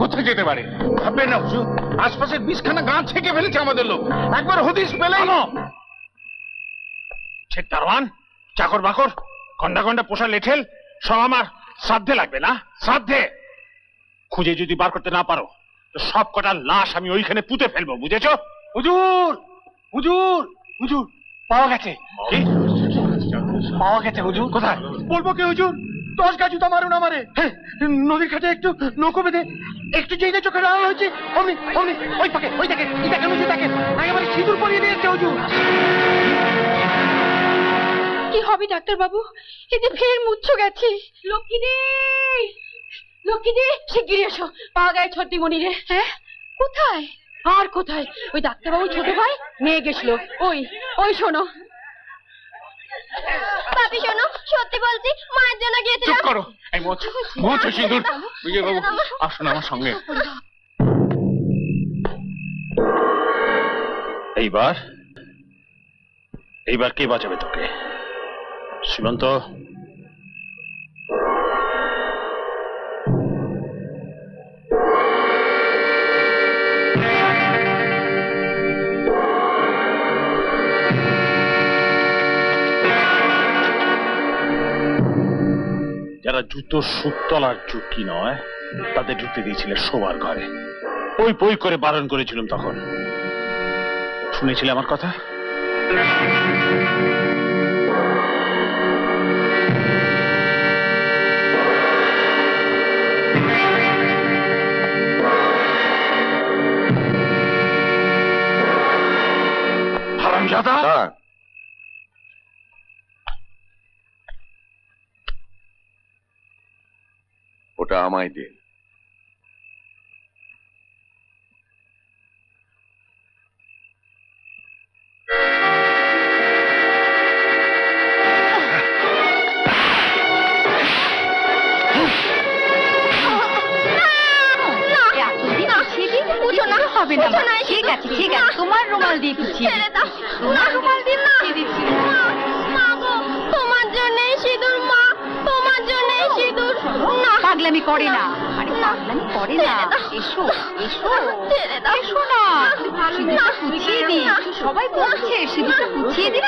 কোথায় যেতে পারে? ভাববেন না হুজুর, আশপাশের 20খানা গাঁ ছেঁকে ফেলেছে আমাদের লোক। একবার হদিস পেলে দারোয়ান, চাকর বাকর, গন্ডা গন্ডা পোষা লেঠেল সব আমার শ্রাদ্ধে লাগবে না? শ্রাদ্ধে খুঁজে যদি বার করতে না পারো তো সব কটা লাশ আমি ওইখানে পুঁতে ফেলবো, বুঝেছো? হুজুর হুজুর হুজুর, পাওয়া গেছে। কি পাওয়া গেছে হুজুর। কোথায়? বলবো কি হুজুর, 10 গা জুতা মারুন আমারে। হ্যাঁ, নদীর ঘাটে একটু নৌকো বেঁধে একটু যেই না চোখে আড়াল হয়েছে অমনি অমনি ওই পাকে ওই দেখেন এই দেখেন হুজুর, দেখেন একেবারে সিঁদুর পরিয়ে দিয়েছে হুজুর। কি হবে ডাক্তার বাবু? এই যে ফের মুচ্ছ গেছে। লক্ষ্মীদি, লক্ষ্মীদি, শিগগিরি এসো। পাওয়া গেছে ছত্রিমণি রে। হ্যাঁ, কোথায়? আর কোথায়, ওই ডাক্তারবাবু ছোট ভাই নিয়ে গেছিল। ওই ওই শোনো ভাবি, শোনো, সত্যি বলছি, মায়ের জন্য গিয়েছিলাম। চুপ করো, এই মোচ সিঁদুর। বিজয় বাবু আসুন আমার সঙ্গে। এইবার এইবার কে বাঁচাবে তোকে? সীমন্ত, যারা জুতোর সুতলার চুটকি নয় তাদের ঢুকতে দিয়েছিলে শোবার ঘরে। ওই বই করে বারণ করেছিলাম, তখন শুনেছিলে আমার কথা? হারামজাদা! ওটা আমায় দিন। হবে না, ঠিক আছে ঠিক আছে, তোমার রুমাল দিয়ে পুছিয়ে তোমার রুমাল দিয়ে পুছিয়ে দিচ্ছি। মা গো, তোমার জন্যই সিঁদুর, মা তোমার জন্যই সিঁদুর। না, পাগলামি করে না, আরে পাগলামি করে না। এসো এসো এসো না, সিঁদুরটা পুছিয়ে দি। সবাই বলছে সিঁদুরটা পুছিয়ে দি।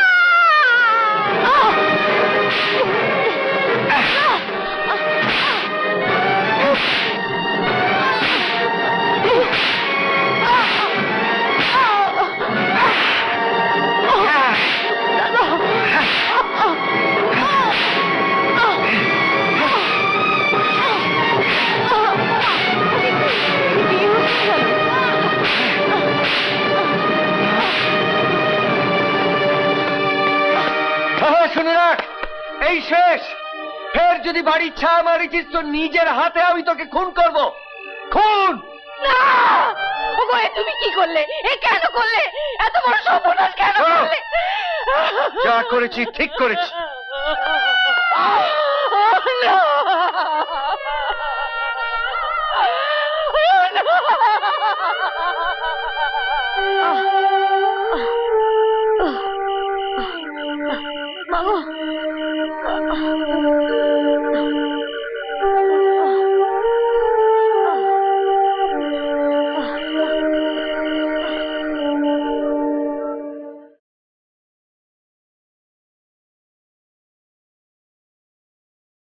শুনে রাখ, এই শেষ। ফের যদি বাড়ির ছায়া মারিছিস তো নিজের হাতে আমি তোকে খুন করব। খুন! তুমি কি করলে? এ কেন করলে? এত বড় সর্বনাশ কেন করলে? যা করেছি ঠিক করেছি। না